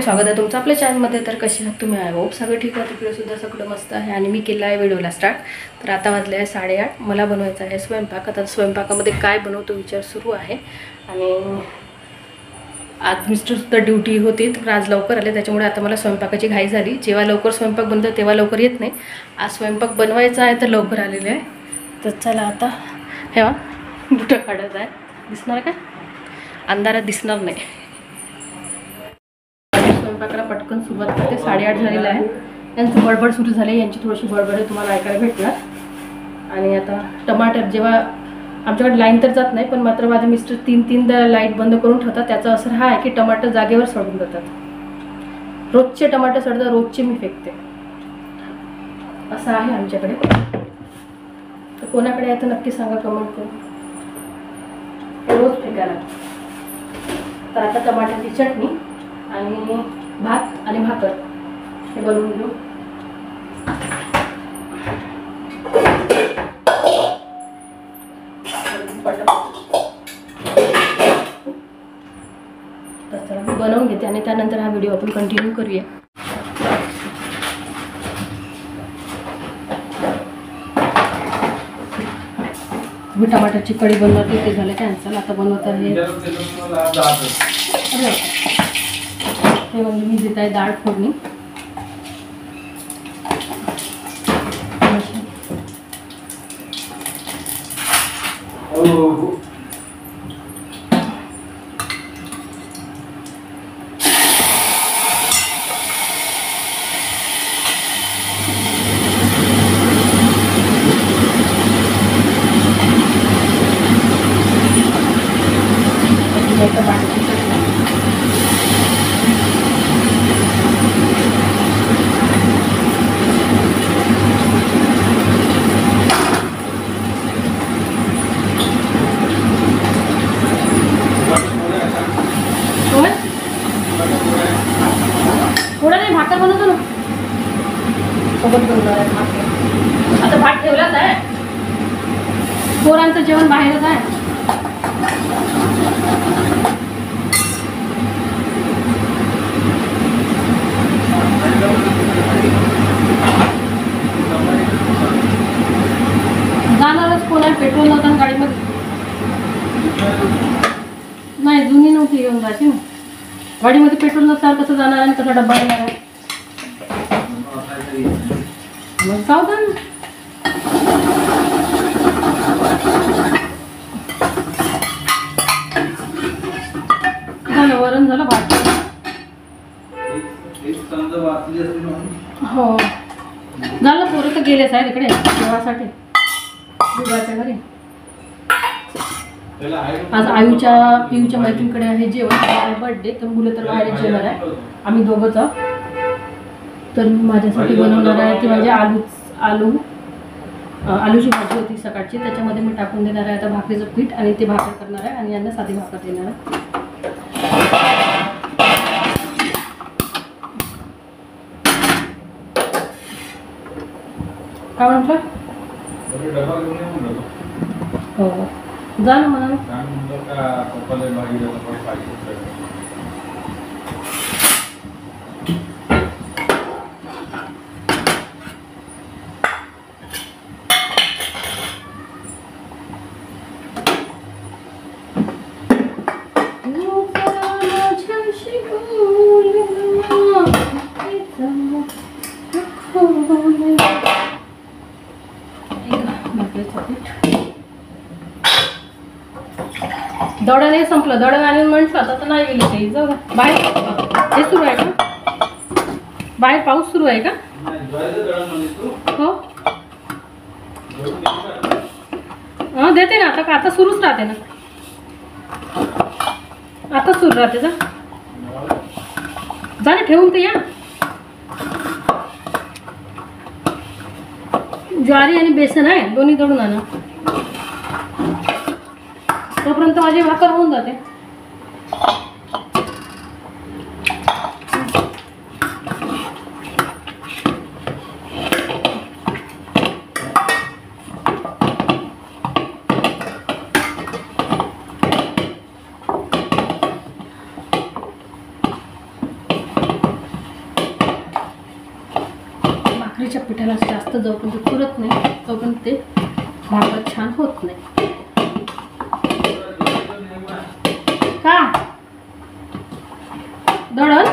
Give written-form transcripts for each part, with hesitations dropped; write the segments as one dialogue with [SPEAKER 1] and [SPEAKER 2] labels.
[SPEAKER 1] स्वागत आहे तुमचं आपल्या चॅनलमध्ये. तर कसे आहात तुम्ही? आय होप सगळं ठीक आहे. तिकडे सुद्धा सगळं मस्त आहे. आणि मी केला आहे व्हिडिओला स्टार्ट. तर आता वाजले आहे 8:30. मला बनवायचा आहे स्वयंपाक. आता स्वयंपाकामध्ये काय बनवतो विचार सुरू आहे. आणि आज मिस्टरसुद्धा ड्युटी होती, तर आज लवकर आले, त्याच्यामुळे आता मला स्वयंपाकाची घाई झाली. जेव्हा लवकर स्वयंपाक बनतो तेव्हा लवकर येत नाही. आज स्वयंपाक बनवायचा आहे तर लवकर आलेले आहे. तर चला आता हे बुटं काढत आहे. दिसणार का? अंधारात दिसणार नाही. स्वयंपाकाला पटकन सुरुवात करते. 8:30 झालेलं आहे. यांचं बडबड सुरू झाले. यांची थोडीशी बडबड आहे, तुम्हाला ऐकायला भेटणार. आणि आता टमाटर, जेव्हा आमच्याकडे लाईन तर जात नाही, पण मात्र माझे मिस्टर तीनदा लाईट बंद करून ठेवतात. त्याचा असर हा आहे की टमाटर जागेवर सडून जातात. रोजचे टमाटर सडतात, रोजचे मी फेकते. असं आहे आमच्याकडे. तर कोणाकडे आहे तर नक्की सांगा कमेंट करून. रोज फेकायला. तर आता टमाटरची चटणी आणि भात आणि भाकर हे बनवून घेऊ. तर चला मी बनवून घेते आणि त्यानंतर हा व्हिडिओ आपण कंटिन्यू करूया. मी टमाटरची कढी बनवते, ते झालं कॅन्सल. आता बनवत आहे हे म्हणजे मी देत आहे डाळ फोडणी. थोडा नाही भाकर बनवतो ना सोबत बनवणार आहे भाकर. आता भात ठेवलाच आहे. पोरांचं जेवण बाहेरच आहे. जाणारच कोण आहे? पेट्रोल नव्हतं गाडीमध्ये. नाही, जुनी नव्हती येऊन जायची ना. गाडीमध्ये पेट्रोल नसल्यावर कसं जाणार आणि कसा डब्बा येणार आहे? मग जाऊ द्या ना. झालं वरण, झालं भात. हो झालं. पोरं तर गेलेच आहे तिकडे जेवासाठी दुधाच्या घरी. आज पियूच्या मैत्रिणीकडे आहे जेवण, बर्थडे. तर मुलं तर बाहेर जेवणार आहे. आम्ही दोघंच आहोत. तर मी माझ्यासाठी बनवणार आहे ती म्हणजे आलूची भाजी होती सकाळची, त्याच्यामध्ये मी टाकून देणार आहे आता भाकरीचं पीठ आणि ते भाकर करणार आहे आणि यांना साधी भाकर देणार आहे. काय म्हटलं? हो जा ना म्हणा. दळण हे संपलं. दळण आणि म्हटलं आता नाही गेलं काही. जाऊ बाहेर. हे सुरू आहे का? बाहेर पाऊस सुरू आहे का? हो हां देते ना. आता सुरूच राहते ना. आता सुरू राहते. जा ना ठेवून ते या. ज्वारी आणि बेसन आहे, दोन्ही दळून आणा. तोपर्यंत माझी भाकर होऊन जाते. भाकरीच्या पिठाला जास्त जोपर्यंत पुरत नाही तोपर्यंत ते भाकर छान होत नाही. का दळण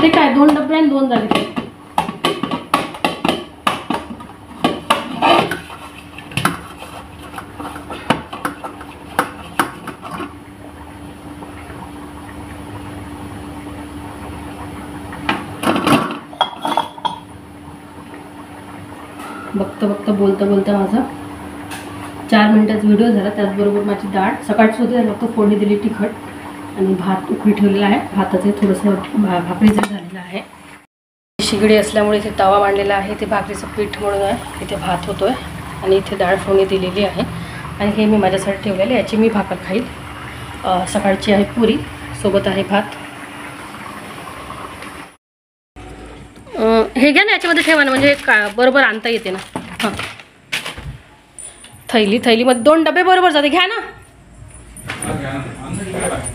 [SPEAKER 1] ते काय 2 डबे आणि 2 झाले. बघता बघता बोलता बोलता माझा 4 मिनिटाचा व्हिडिओ झाला. त्याचबरोबर माझी डाळ सकाळची होती, त्याला फक्त फोडणी दिली तिखट आणि भात उकळी ठेवलेला आहे. भाताचं थोडंसं भाकरीचं झालेलं आहे. शिगडी असल्यामुळे इथे तवा मांडलेला आहे. ते भाकरीचं पीठ म्हणून आहे. इथे भात होतोय आणि इथे डाळ फोडणी दिलेली आहे. आणि हे मी माझ्यासाठी ठेवलेलं आहे. याची मी भाकर खाईल. सकाळची आहे पुरी, सोबत आहे भात. हे घ्या ना, याच्यामध्ये ठेवा ना, म्हणजे बरोबर आणता येते ना. हां, थैलीमध्ये 2 डबे बरोबर जाते. घ्या ना.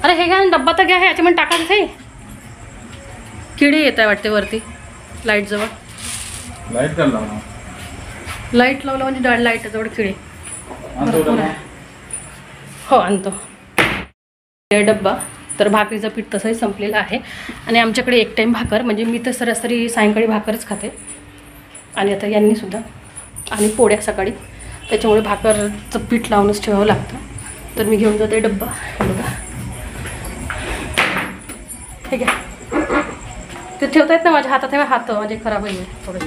[SPEAKER 1] अरे हे घ्या ना, डब्बा तर घ्या. हे याच्यामध्ये टाकायचं आहे. किडे येत आहे वाटते वरती लाईट जवळ. लाईट लावलं म्हणजे लाईट जवळ किडे भरपूर आहे. हो आणतो. डब्बा तर भाकरीचं पीठ तसंही संपलेलं आहे. आणि आमच्याकडे एक टाईम भाकर, म्हणजे मी तर सरासरी सायंकाळी भाकरच खाते. आणि आता यांनीसुद्धा आणि पोळ्या सकाळी, त्याच्यामुळे भाकरचं पीठ लावूनच ठेवावं लागतं. तर मी घेऊन जाते डब्बा. हे बघा, हे घ्या. ते ठेवता येत ना माझ्या हातात. हे हात माझे खराब आहे थोडे.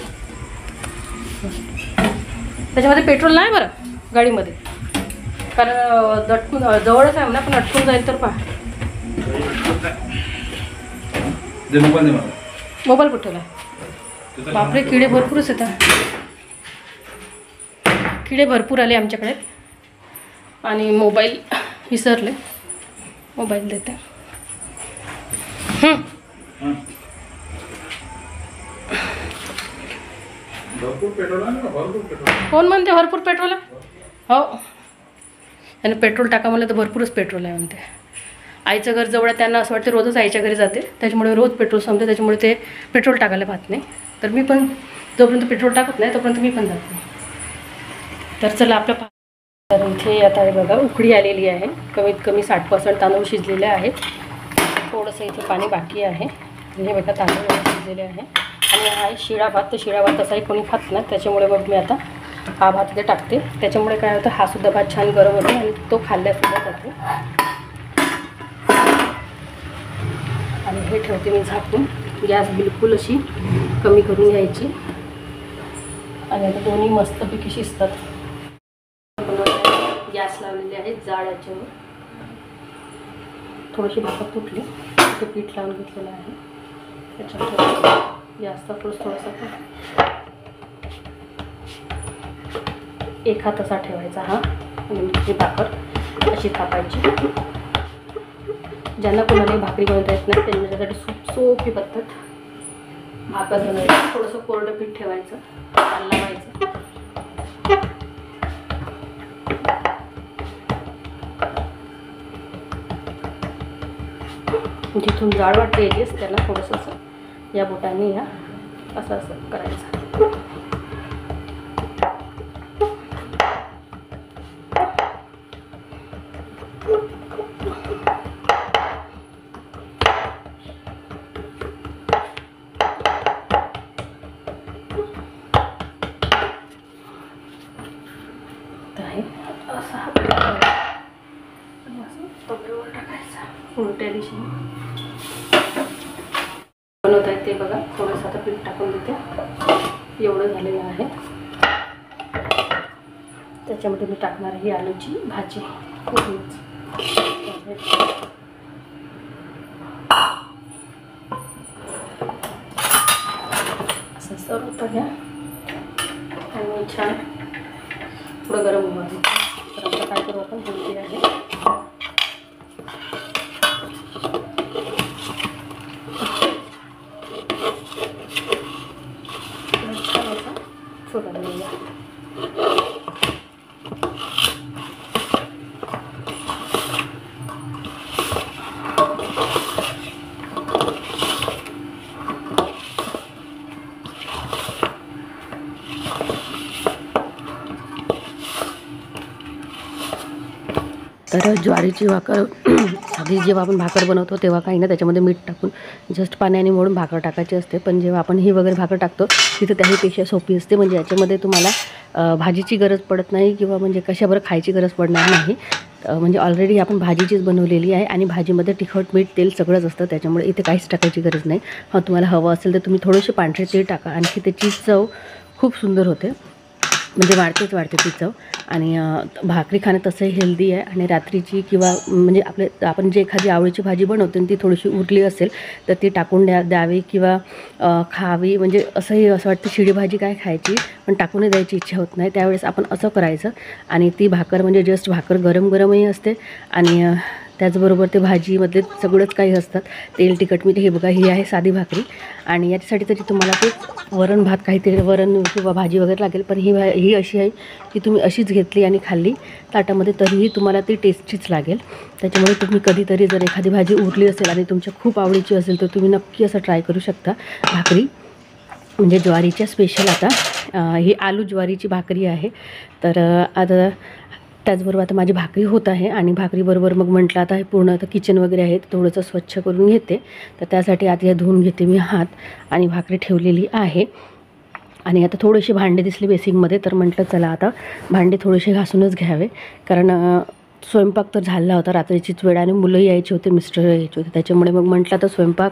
[SPEAKER 1] त्याच्यामध्ये पेट्रोल नाही बरं गाडीमध्ये, कारण दटकून जवळच आहे म्हणा, पण अटकून जाईल तर पहा. मोबाईल कुठेला. बापरे, किडे भरपूरच येतात. किडे भरपूर आले आमच्याकडे. आणि मोबाईल विसरले. मोबाईल देते. कोण म्हणते भरपूर पेट्रोल आहे? हो, आणि पेट्रोल टाका म्हणलं तर भरपूरच पेट्रोल आहे म्हणते. आईचं घर जवळ, त्यांना असं वाटतं रोजच आईच्या घरी जाते, त्याच्यामुळे रोज पेट्रोल संपते, त्याच्यामुळे ते पेट्रोल टाकायला पाहत नाही. तर मी पण जोपर्यंत पेट्रोल टाकत नाही तोपर्यंत मी पण जात नाही. तर चला आपलं तर इथे आता हे बघा उकळी आलेली आहे. कमीत कमी 60% तांदूळ शिजलेले आहेत. थोडंसं इथे पाणी बाकी आहे. हे बघा तांदूळ शिजलेले आहे. आणि हा आहे शिळा भात. तर शिळा भात तसाही कोणी खात नाही, त्याच्यामुळे मग मी आता हा भात इथे टाकते. त्याच्यामुळे काय होतं, हा सुद्धा भात छान गरम होतो आणि तो खाल्ल्यासुद्धा जातो. आणि हे ठेवते मी झाकून. गॅस बिलकुल अशी कमी करून घ्यायची. आणि आता दोन्ही मस्तपैकी शिजतात. गॅस लावलेली आहे जाड याच्यावर. थोडीशी भाकर तुटली, ते पीठ लावून घेतलेलं आहे. त्याच्यात गॅसचा थोडासा एक हात असा ठेवायचा हा. आणि ही भाकर अशी थापायची. ज्यांना कोणालाही भाकरी बनवता येत नाही त्यांच्यासाठी सोपी पद्धत भाकर बनवायची. थोडंसं कोरडं पीठ ठेवायचं, पाल लावायचं. जिथून जाड वाटते याचीच त्याला थोडंसं असं या बोटाने या असं असं करायचं. उलट्या दिशेने बनवत आहेत ते बघा. थोडंसं आता पीठ टाकून देते. एवढं झालेलं आहे. त्याच्यामध्ये मी टाकणार ही आलूची भाजी. असं सर्व होतं घ्या. आणि छान थोडं गरम होऊ आहे. तर आता काय करू आपण, हलकी आहे. तर ज्वारीची भाकर आधी जेव्हा आपण भाकर बनवतो तेव्हा काही ना त्याच्यामध्ये मीठ टाकून जस्ट पाण्याने मोडून भाकर टाकायची असते, पण जेव्हा आपण ही वगैरे भाकर टाकतो तिथं त्याहीपेक्षा सोपी असते. म्हणजे याच्यामध्ये तुम्हाला भाजीची गरज पडत नाही किंवा म्हणजे कशाबरोबर खायची गरज पडणार नाही. म्हणजे ऑलरेडी आपण भाजीचीच बनवलेली आहे आणि भाजीमध्ये तिखट मीठ तेल सगळंच असतं, त्याच्यामुळे इथे काहीच टाकायची गरज नाही. हां, तुम्हाला हवं असेल तर तुम्ही थोडेसे पांढरे तीळ टाका, आणखी त्याची चव खूप सुंदर होते, म्हणजे वाढते ती चव. आणि भाकरी खाणं तसंही हेल्दी आहे. आणि रात्रीची किंवा म्हणजे आपण जे एखादी आवळीची भाजी बनवतो आणि ती थोडीशी उरली असेल तर ती टाकून द्यावी किंवा खावी. म्हणजे असंही असं वाटतं शिळी भाजी काय खायची, पण टाकूनही द्यायची इच्छा होत नाही, त्यावेळेस आपण असं करायचं. आणि ती भाकर म्हणजे जस्ट भाकर गरमही असते आणि त्याचबरोबर ते भाजीमधले सगळंच काही असतात, तेल तिखट मीठ. हे बघा, ही आहे साधी भाकरी आणि याच्यासाठी तरी तुम्हाला ते वरण भात काहीतरी वरण किंवा भाजी वगैरे लागेल, पण ही अशी आहे की तुम्ही अशीच घेतली आणि खाल्ली ताटामध्ये तरीही तुम्हाला ती टेस्टीच लागेल. त्याच्यामुळे तुम्ही कधीतरी जर एखादी भाजी उरली असेल आणि तुमच्या खूप आवडीची असेल तर तुम्ही नक्की असं ट्राय करू शकता. भाकरी म्हणजे ज्वारीच्या स्पेशल आता ही आलू ज्वारीची भाकरी आहे. तर आता त्याचबरोबर आता माझी भाकरी होत आहे आणि भाकरीबरोबर मग म्हटलं आता हे पूर्ण आता किचन वगैरे आहे थोडंसं स्वच्छ करून घेते. तर त्यासाठी आता या धुवून घेते मी हात आणि भाकरी ठेवलेली आहे. आणि आता थोडेसे भांडे दिसले बेसिंगमध्ये, तर म्हटलं चला आता भांडे थोडेसे घासूनच घ्यावे, कारण स्वयंपाक तर झाला होता रात्रीचीच वेळ आणि मुलंही यायची होते, मिस्टर यायचे होते, त्याच्यामुळे मग म्हटलं आता स्वयंपाक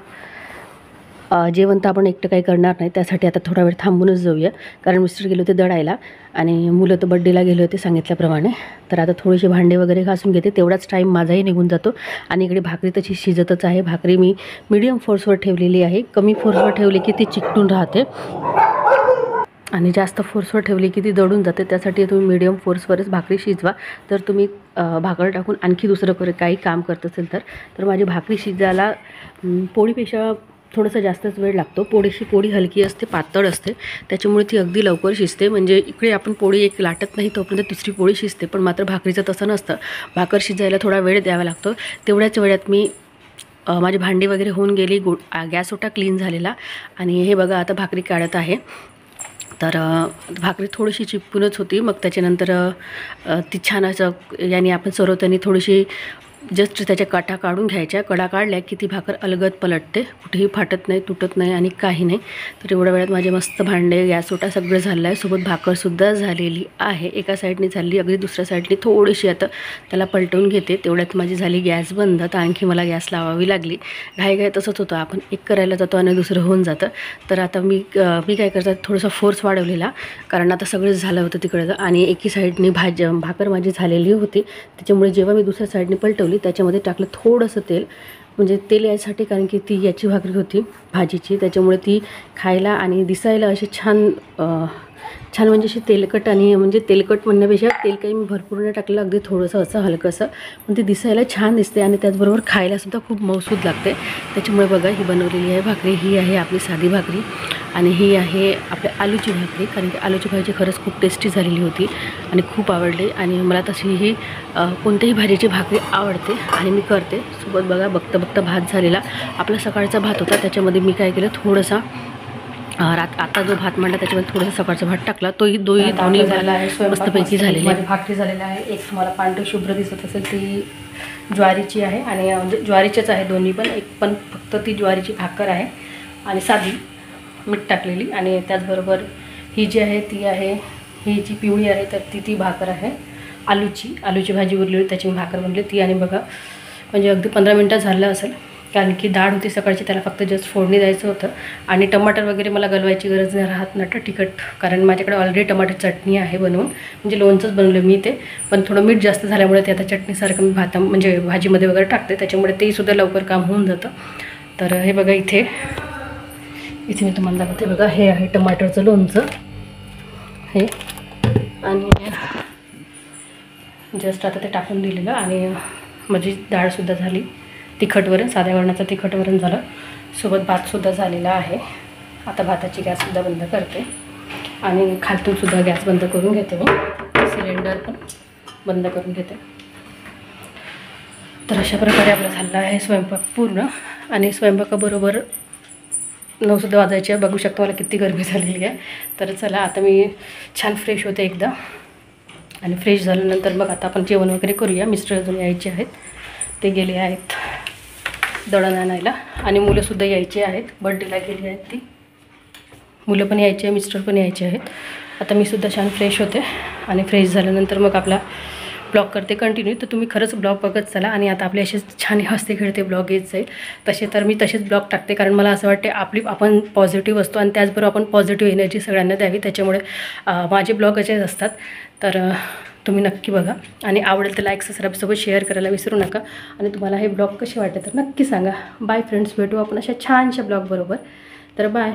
[SPEAKER 1] जेवण तर आपण एकटं काही करणार नाही, त्यासाठी आता थोडा वेळ थांबूनच जाऊया, कारण मिस्टर गेले होते दळायला आणि मुलं तर बड्डेला गेले होते सांगितल्याप्रमाणे. तर आता थोडेसे भांडे वगैरे घासून घेते, तेवढाच टाईम माझाही निघून जातो. आणि इकडे भाकरी तशी शिजतच आहे. भाकरी मी मीडियम फोर्सवर ठेवलेली आहे, कमी फोर्सवर ठेवली की ती चिकटून राहते आणि जास्त फोर्सवर ठेवली की ती दडून जाते. त्यासाठी तुम्ही मीडियम फोर्सवरच भाकरी शिजवा. तर तुम्ही भाकर टाकून आणखी दुसरं काही काम करत असेल तर माझी भाकरी शिजायला पोळीपेक्षा थोडंसं जास्तच वेळ लागतो. पोळी हलकी असते, पातळ असते, त्याच्यामुळे ती अगदी लवकर शिजते. म्हणजे इकडे आपण पोळी एक लाटत नाही तोपर्यंत दुसरी पोळी शिजते, पण मात्र भाकरीचं तसं नसतं. भाकर शिजायला थोडा वेळ द्यावा लागतो. तेवढ्याच वेळात मी माझी भांडी वगैरे होऊन गेली, गॅस ओटा क्लीन झालेला. आणि हे बघा आता भाकरी काढत आहे. तर भाकरी थोडीशी चिपकूनच होती, मग त्याच्यानंतर ती छान असं याने आपण सरवताना थोडीशी जस्ट त्याच्या काठा काढून घ्यायच्या. कडा काढल्या की ती भाकर अलगद पलटते, कुठेही फाटत नाही, तुटत नाही आणि काही नाही. तर एवढ्या वेळात माझे मस्त भांडे गॅस ओटा सगळं झालं आहे, सोबत भाकरसुद्धा झालेली आहे. एका साईडने झाली, अगदी दुसऱ्या साईडने थोडीशी आता त्याला पलटवून घेते. तेवढ्यात माझी झाली गॅस बंद, तर आणखी मला गॅस लावावी लागली. घाई तसंच होतं, आपण एक करायला जातो आणि दुसरं होऊन जातं. तर आता मी काय करतात थोडासा फोर्स वाढवलेला, कारण आता सगळंच झालं होतं तिकडं आणि एकी साईडने भाकर माझी झालेली होती. त्याच्यामुळे जेव्हा मी दुसऱ्या साईडने पलटवली त्याच्यामध्ये टाकलं थोडंसं तेल, म्हणजे तेल यासाठी कारण की ती याची भाकरी होती भाजीची, त्याच्यामुळे ती खायला आणि दिसायला अशी छान म्हणजे अशी तेलकट. आणि म्हणजे तेलकट म्हणण्यापेक्षा तेल काही मी भरपूर नाही टाकलं, अगदी थोडंसं असं हलकंसं, पण ती दिसायला छान दिसते आणि त्याचबरोबर खायलासुद्धा खूप मौसूद लागते. त्याच्यामुळे बघा ही बनवलेली आहे भाकरी. ही आहे आपली साधी भाकरी आणि ही आहे आपल्या आलूची भाकरी, कारण की आलूची भाजी खरंच खूप टेस्टी झालेली होती आणि खूप आवडली. आणि मला तशी ही कोणत्याही भाजीची भाकरी आवडते आणि मी करते. सोबत बघा बघता भात झालेला, आपला सकाळचा भात होता, त्याच्यामध्ये मी काय केलं थोडंसा आता जो भात मांडला त्याच्यामध्ये थोडासा सकाळचा भात टाकला, तोही दोन्ही झाला आहे, मस्तपैकी झालेली आहे. भाकरी झालेला आहे. एक तुम्हाला पांढरी शुभ्र दिसत असेल ती ज्वारीची आहे आणि म्हणजे ज्वारीचेच आहे दोन्ही पण, एक पण फक्त ती ज्वारीची भाकर आहे आणि साधी मीठ टाकलेली. आणि त्याचबरोबर ही जी आहे ती आहे, ही जी पिवळी आहे तर ती भाकर आहे आलूची भाजी उरलेली त्याची मी भाकर बनली ती. आणि बघा म्हणजे अगदी 15 मिनटात झालं असेल, कारण की डाळ होती सकाळची, त्याला फक्त जस्ट फोडणी द्यायचं होतं. आणि टमाटर वगैरे मला घालवायची गरज नाही राहत ना तिखट, कारण माझ्याकडे ऑलरेडी टमाटर चटणी आहे बनवून, म्हणजे लोणचंच बनवलं मी ते, पण थोडं मीठ जास्त झाल्यामुळे ते आता चटणीसारखं मी म्हणजे भाजीमध्ये वगैरे टाकते, त्याच्यामुळे तेही सुद्धा लवकर काम होऊन जातं. तर हे बघा इथे मी तुम्हाला दाखवते. बघा हे आहे टमाटरचं लोणचं हे, आणि जस्ट आता ते टाकून दिलेलं. आणि माझी डाळसुद्धा झाली, तिखटवरण, साध्या वरणाचं तिखटवरण झालं, सोबत भातसुद्धा झालेला आहे. आता भाताची गॅससुद्धा बंद करते आणि खालतूनसुद्धा गॅस बंद करून घेते मी, सिलेंडर पण बंद करून घेते. तर अशा प्रकारे आपला झाला आहे स्वयंपाक पूर्ण. आणि स्वयंपाकाबरोबर 9 सुद्धा वाजायचे, बघू शकतो मला किती गरमी झालेली आहे. तर चला आता मी छान फ्रेश होते एकदा आणि फ्रेश झाल्यानंतर मग आता आपण जेवण वगैरे करूया. मिस्टर अजून यायचे आहेत, ते गेले आहेत दळण आणायला. आणि मुलंसुद्धा यायची आहेत, बर्थडेला गेली आहेत ती. मुलं पण यायची आहे, मिस्टर पण यायचे आहेत. आता मी सुद्धा छान फ्रेश होते आणि फ्रेश झाल्यानंतर मग आपला ब्लॉग करते कंटिन्यू. तर तुम्ही खरंच ब्लॉग बघत चला. आणि आता आपले असेच छान हसते खेळते ब्लॉग येत जाईल. तसे तर मी तसेच ब्लॉग टाकते, कारण मला असं वाटते आपण पॉझिटिव्ह असतो आणि त्याचबरोबर आपण पॉझिटिव्ह एनर्जी सगळ्यांना द्यावी. त्याच्यामुळे माझे ब्लॉग असेच असतात. तर तुम्ही नक्की बघा आणि आवडेल तर लाईक सबस्क्राईबसोबत शेअर करायला विसरू नका. आणि तुम्हाला हे ब्लॉग कसे वाटते तर नक्की सांगा. बाय फ्रेंड्स, भेटू आपण अशा छानशा ब्लॉग बरोबर. तर बाय.